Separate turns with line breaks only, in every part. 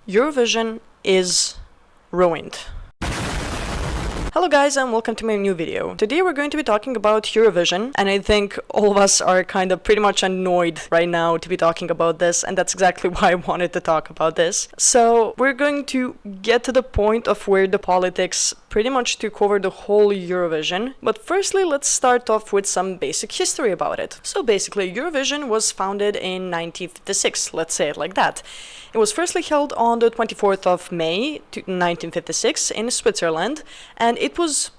Eurovision is ruined. Hello guys and welcome to my new video. Today we're going to be talking about Eurovision, and I think all of us are kind of pretty much annoyed right now to be talking about this, and that's exactly why I wanted to talk about this. So we're going to get to the point of where the politics pretty much took over the whole Eurovision. But firstly, let's start off with some basic history about it. So basically, Eurovision was founded in 1956, let's say it like that. It was firstly held on the 24th of May 1956 in Switzerland, and it was,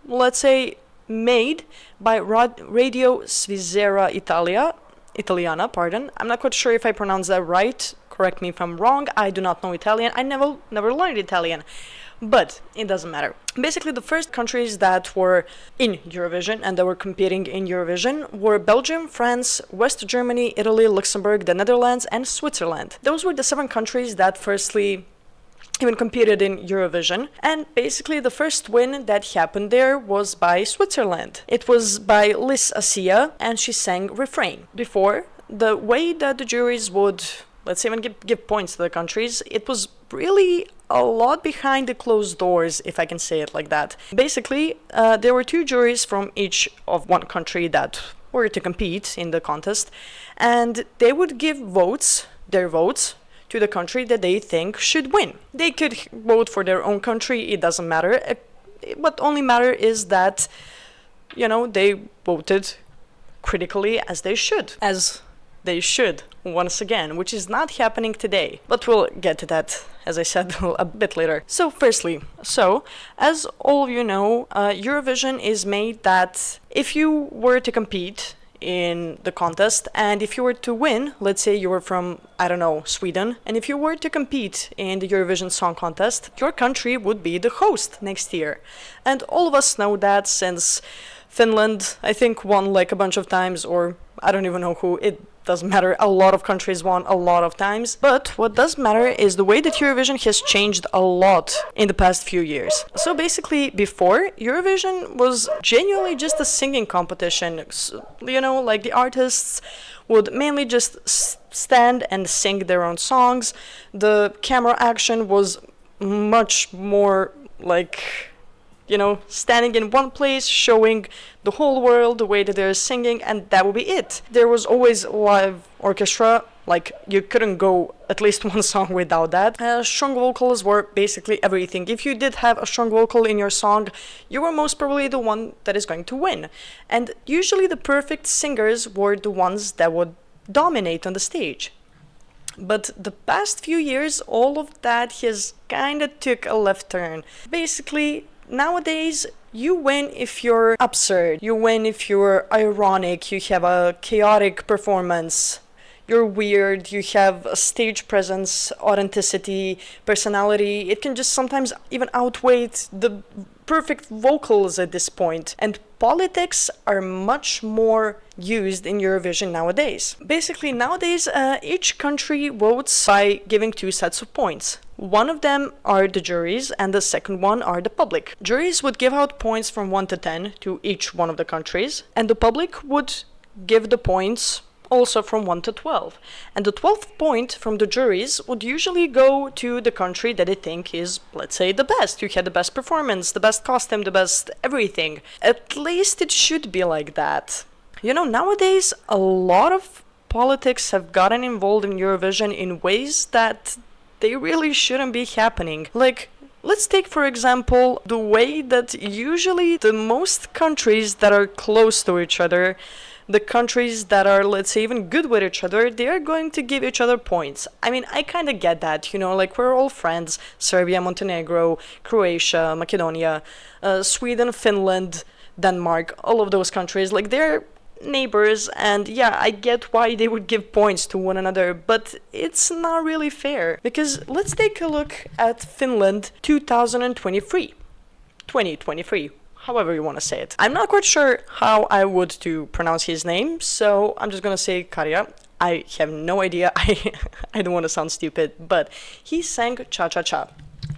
let's say, made by Radio Svizzera Italiana, pardon. I'm not quite sure if I pronounced that right. Correct me if I'm wrong. I do not know Italian. I never learned Italian. But it doesn't matter. Basically, the first countries that were in Eurovision and that were competing in Eurovision were Belgium, France, West Germany, Italy, Luxembourg, the Netherlands, and Switzerland. Those were the 7 countries that firstly even competed in Eurovision, and basically the first win that happened there was by Switzerland. It was by Liz Assia, and she sang Refrain. Before, the way that the juries would, let's say, even give points to the countries, it was really a lot behind the closed doors, if I can say it like that. Basically, there were 2 juries from each of one country that were to compete in the contest, and they would give their votes, to the country that they think should win. They could vote for their own country, it doesn't matter. What only matter is that, they voted critically as they should. Once again, which is not happening today. But we'll get to that, as I said, a bit later. So firstly, as all of you know, Eurovision is made that if you were to compete in the contest, and if you were to win, let's say you were from, Sweden, and if you were to compete in the Eurovision Song Contest, your country would be the host next year. And all of us know that since Finland, I think, won like a bunch of times, or I don't even know who, it doesn't matter, a lot of countries won a lot of times. But what does matter is the way that Eurovision has changed a lot in the past few years. So basically, before, Eurovision was genuinely just a singing competition. Like the artists would mainly just stand and sing their own songs. The camera action was much more like, standing in one place, showing the whole world the way that they're singing, and that would be it. There was always live orchestra, like you couldn't go at least one song without that. Strong vocals were basically everything. If you did have a strong vocal in your song, you were most probably the one that is going to win. And usually the perfect singers were the ones that would dominate on the stage. But the past few years, all of that has kind of took a left turn. Basically, nowadays, you win if you're absurd, you win if you're ironic, you have a chaotic performance, you're weird, you have a stage presence, authenticity, personality. It can just sometimes even outweigh the perfect vocals at this point. And politics are much more used in Eurovision nowadays. Basically, nowadays, each country votes by giving 2 sets of points. One of them are the juries, and the second one are the public. Juries would give out points from 1 to 10 to each one of the countries, and the public would give the points also from 1 to 12. And the 12th point from the juries would usually go to the country that they think is, let's say, the best. You had the best performance, the best costume, the best everything. At least it should be like that. Nowadays, a lot of politics have gotten involved in Eurovision in ways that they really shouldn't be happening. Like, let's take, for example, the way that usually the most countries that are close to each other, the countries that are, let's say, even good with each other, they are going to give each other points. I mean, I kind of get that, like we're all friends. Serbia, Montenegro, Croatia, Macedonia, Sweden, Finland, Denmark, all of those countries, like they're neighbors, and yeah, I get why they would give points to one another, but it's not really fair. Because let's take a look at Finland 2023. However you want to say it. I'm not quite sure how I would to pronounce his name, so I'm just gonna say Karja. I have no idea. I don't want to sound stupid, but he sang Cha Cha Cha.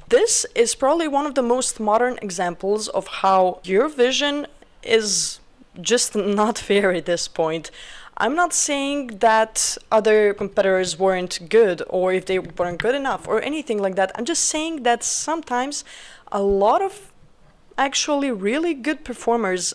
This is probably one of the most modern examples of how Eurovision is just not fair at this point. I'm not saying that other competitors weren't good or if they weren't good enough or anything like that. I'm just saying that sometimes a lot of actually really good performers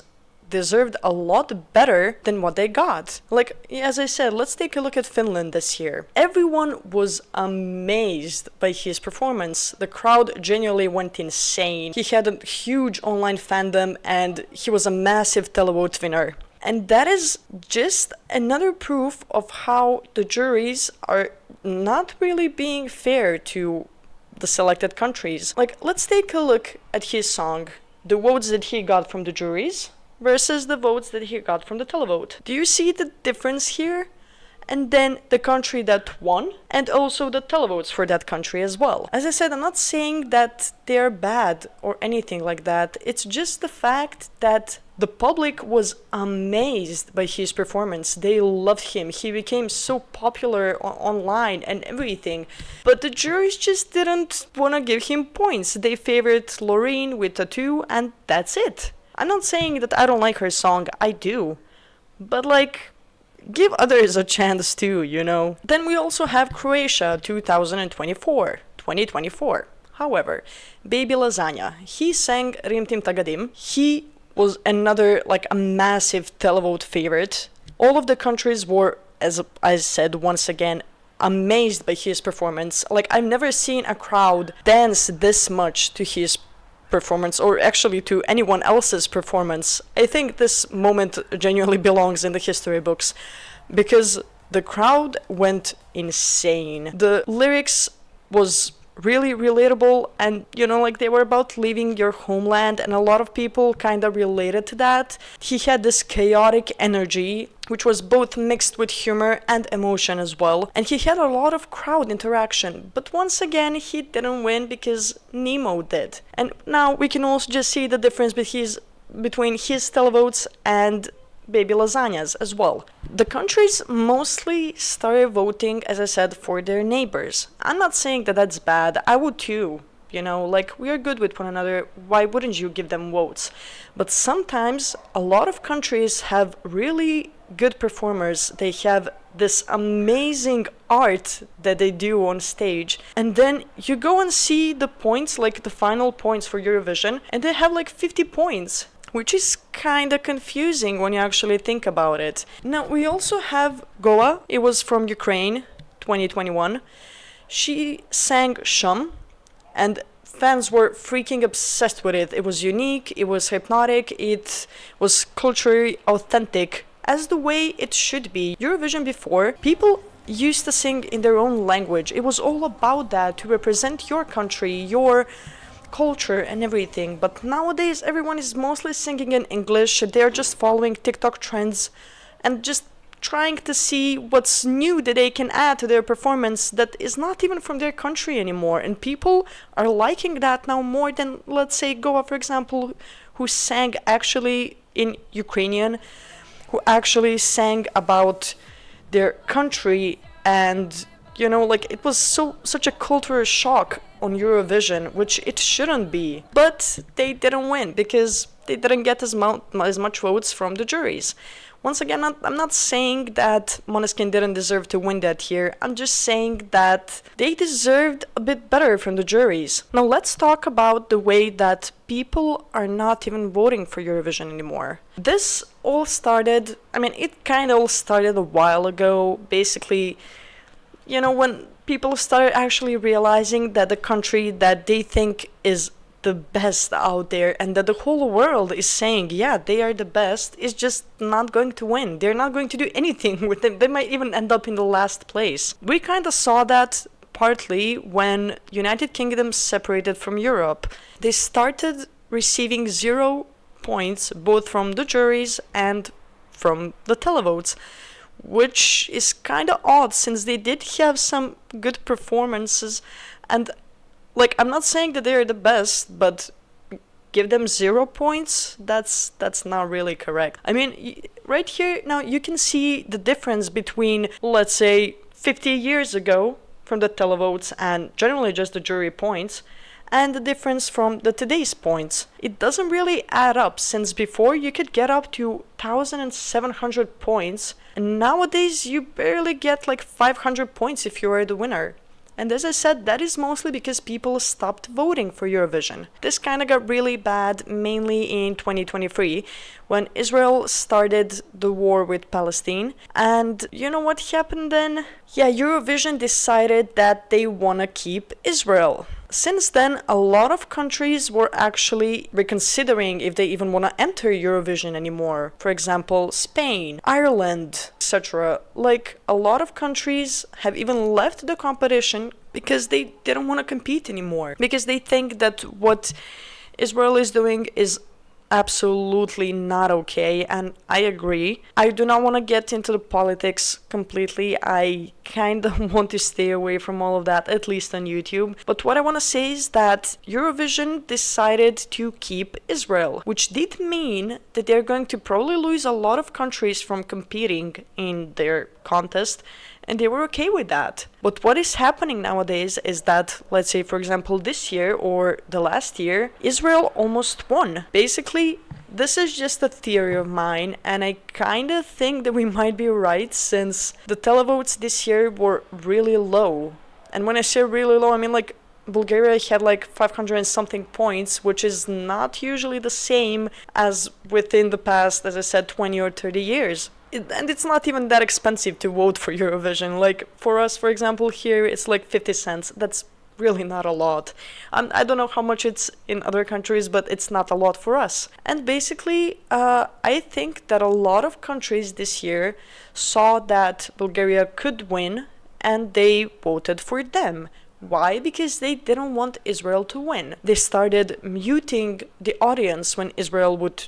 deserved a lot better than what they got. Like, as I said, let's take a look at Finland this year. Everyone was amazed by his performance. The crowd genuinely went insane. He had a huge online fandom and he was a massive televote winner. And that is just another proof of how the juries are not really being fair to the selected countries. Like, let's take a look at his song, the votes that he got from the juries versus the votes that he got from the televote. Do you see the difference here? And then the country that won, and also the televotes for that country as well. As I said, I'm not saying that they're bad or anything like that. It's just the fact that the public was amazed by his performance. They loved him. He became so popular online and everything. But the juries just didn't want to give him points. They favored Loreen with Tattoo, and that's it. I'm not saying that I don't like her song, I do. But like, give others a chance too, you know? Then we also have Croatia 2024. However, Baby Lasagna, he sang Rim Tim Tagadim. He was another, like, a massive televote favorite. All of the countries were, as I said once again, amazed by his performance. Like, I've never seen a crowd dance this much to his performance, or actually to anyone else's performance. I think this moment genuinely belongs in the history books because the crowd went insane. The lyrics was really relatable, and you know, like, they were about leaving your homeland, and a lot of people kind of related to that. He had this chaotic energy which was both mixed with humor and emotion as well, and he had a lot of crowd interaction, but once again he didn't win because Nemo did. And now we can also just see the difference between his televotes and Baby Lasagna's as well. The countries mostly started voting, as I said, for their neighbors. I'm not saying that that's bad, I would too. You know, like, we are good with one another, why wouldn't you give them votes? But sometimes a lot of countries have really good performers. They have this amazing art that they do on stage, and then you go and see the points, like the final points for Eurovision, and they have like 50 points, which is kind of confusing when you actually think about it. Now, we also have Goa. It was from Ukraine, 2021. She sang Shum, and fans were freaking obsessed with it. It was unique, it was hypnotic, it was culturally authentic, as the way it should be. Eurovision before, people used to sing in their own language. It was all about that, to represent your country, your culture and everything. But nowadays everyone is mostly singing in English. They're just following TikTok trends and just trying to see what's new that they can add to their performance that is not even from their country anymore. And people are liking that now more than, let's say, Goa, for example, who sang actually in Ukrainian, who actually sang about their country. And you know, like, it was such a cultural shock on Eurovision, which it shouldn't be. But they didn't win because they didn't get as much votes from the juries. Once again, I'm not saying that Måneskin didn't deserve to win that year. I'm just saying that they deserved a bit better from the juries. Now let's talk about the way that people are not even voting for Eurovision anymore. This all started, it kind of all started a while ago. Basically, you know, when people started actually realizing that the country that they think is the best out there and that the whole world is saying, yeah, they are the best, is just not going to win. They're not going to do anything with them. They might even end up in the last place. We kind of saw that partly when United Kingdom separated from Europe. They started receiving 0 points both from the juries and from the televotes, which is kind of odd since they did have some good performances. And like, I'm not saying that they're the best, but give them 0 points, that's not really correct. Right here now you can see the difference between, let's say, 50 years ago from the televotes and generally just the jury points, and the difference from the today's points. It doesn't really add up, since before you could get up to 1,700 points, and nowadays you barely get like 500 points if you are the winner. And as I said, that is mostly because people stopped voting for Eurovision. This kind of got really bad mainly in 2023 when Israel started the war with Palestine. And you know what happened then? Yeah, Eurovision decided that they want to keep Israel. Since then, a lot of countries were actually reconsidering if they even want to enter Eurovision anymore. For example, Spain, Ireland, etc. Like, a lot of countries have even left the competition because they didn't want to compete anymore. Because they think that what Israel is doing is absolutely not okay, and I agree. I do not want to get into the politics completely. I kind of want to stay away from all of that, at least on YouTube. But what I want to say is that Eurovision decided to keep Israel, which did mean that they're going to probably lose a lot of countries from competing in their contest, and they were okay with that. But what is happening nowadays is that, let's say, for example, this year or the last year, Israel almost won. Basically, this is just a theory of mine, and I kind of think that we might be right, since the televotes this year were really low. And when I say really low, I mean like Bulgaria had like 500 and something points, which is not usually the same as within the past, as I said, 20 or 30 years. And it's not even that expensive to vote for Eurovision. Like, for us, for example, here it's like 50 cents. That's really not a lot. I don't know how much it's in other countries, but it's not a lot for us. And basically, I think that a lot of countries this year saw that Bulgaria could win, and they voted for them. Why? Because they didn't want Israel to win. They started muting the audience when Israel would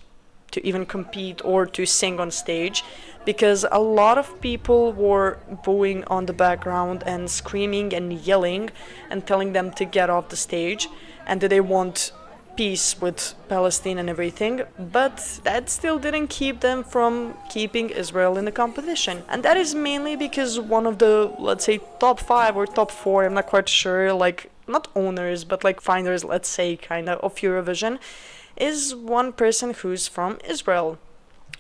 to even compete or to sing on stage, because a lot of people were booing on the background and screaming and yelling and telling them to get off the stage and that they want peace with Palestine and everything, but that still didn't keep them from keeping Israel in the competition. And that is mainly because one of the, let's say, top 5 or top 4, I'm not quite sure, like, not owners, but like finders, let's say, kind of Eurovision, is one person who's from Israel.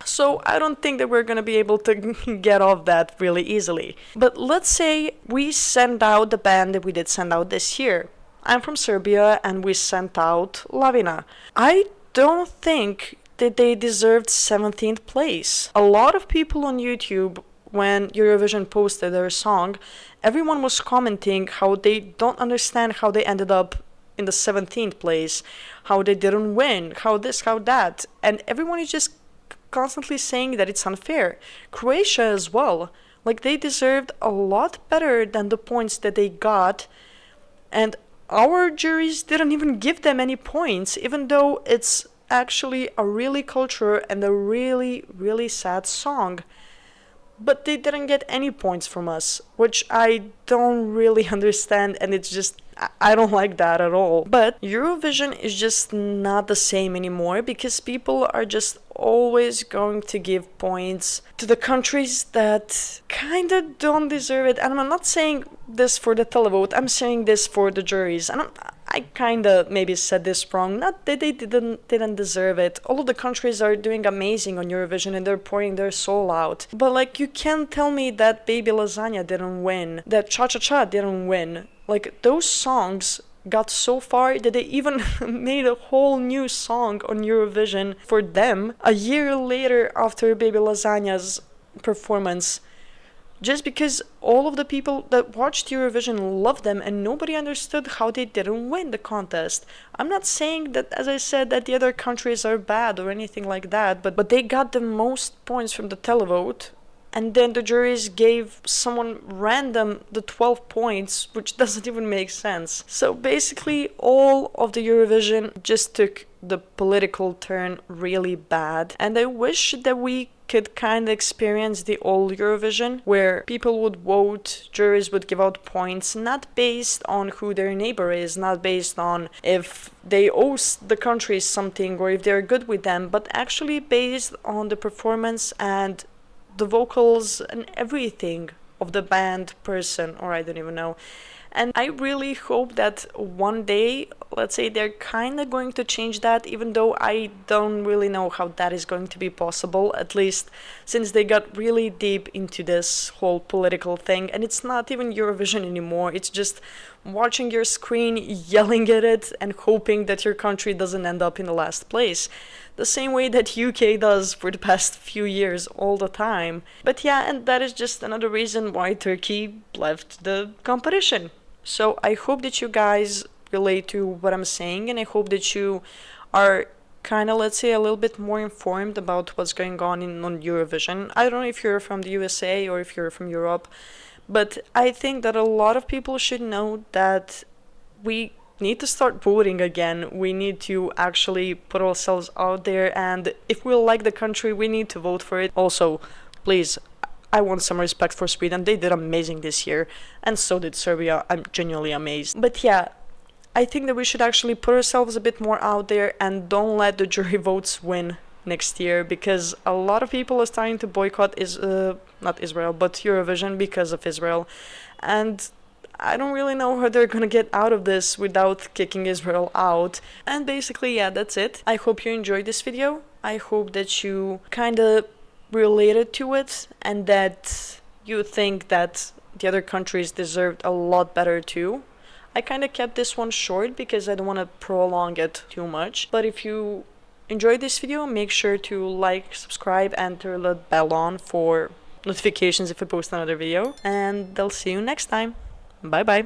So I don't think that we're going to be able to get off that really easily. But let's say we send out the band that we did send out this year. I'm from Serbia and we sent out Lavina. I don't think that they deserved 17th place. A lot of people on YouTube, when Eurovision posted their song, everyone was commenting how they don't understand how they ended up in the 17th place, how they didn't win, how this, how that. And everyone is just constantly saying that it's unfair. Croatia as well. Like, they deserved a lot better than the points that they got. And our juries didn't even give them any points, even though it's actually a really cultural and a really, really sad song. But they didn't get any points from us, which I don't really understand, and it's just, I don't like that at all. But Eurovision is just not the same anymore, because people are just always going to give points to the countries that kind of don't deserve it. And I'm not saying this for the televote, I'm saying this for the juries. And I kind of maybe said this wrong. Not that they didn't deserve it. All of the countries are doing amazing on Eurovision and they're pouring their soul out. But like, you can't tell me that Baby Lasagna didn't win, that Cha Cha Cha didn't win. Like, those songs got so far that they even made a whole new song on Eurovision for them a year later after Baby Lasagna's performance. Just because all of the people that watched Eurovision loved them and nobody understood how they didn't win the contest. I'm not saying that, as I said, that the other countries are bad or anything like that, but they got the most points from the televote, and then the juries gave someone random the 12 points, which doesn't even make sense. So basically, all of the Eurovision just took the political turn really bad, and I wish that we could kind of experience the old Eurovision, where people would vote, juries would give out points, not based on who their neighbor is, not based on if they owe the country something or if they're good with them, but actually based on the performance and the vocals and everything of the band person, or I don't even know. And I really hope that one day, let's say they're kind of going to change that, even though I don't really know how that is going to be possible, at least since they got really deep into this whole political thing. And it's not even Eurovision anymore, it's just watching your screen, yelling at it, and hoping that your country doesn't end up in the last place. The same way that UK does for the past few years all the time. But yeah, and that is just another reason why Turkey left the competition. So I hope that you guys relate to what I'm saying, and I hope that you are kind of, let's say, a little bit more informed about what's going on on Eurovision. I don't know if you're from the USA or if you're from Europe, but I think that a lot of people should know that we need to start voting again. We need to actually put ourselves out there, and if we like the country, we need to vote for it. Also, please, I want some respect for Sweden. They did amazing this year, and so did Serbia. I'm genuinely amazed. But yeah, I think that we should actually put ourselves a bit more out there and don't let the jury votes win next year, because a lot of people are starting to boycott not Israel, but Eurovision because of Israel. And I don't really know how they're gonna get out of this without kicking Israel out. And basically, yeah, that's it. I hope you enjoyed this video. I hope that you kinda related to it and that you think that the other countries deserved a lot better too. I kinda kept this one short because I don't want to prolong it too much. But if you enjoyed this video, make sure to like, subscribe, and turn the bell on for notifications if I post another video. And I'll see you next time. Bye bye.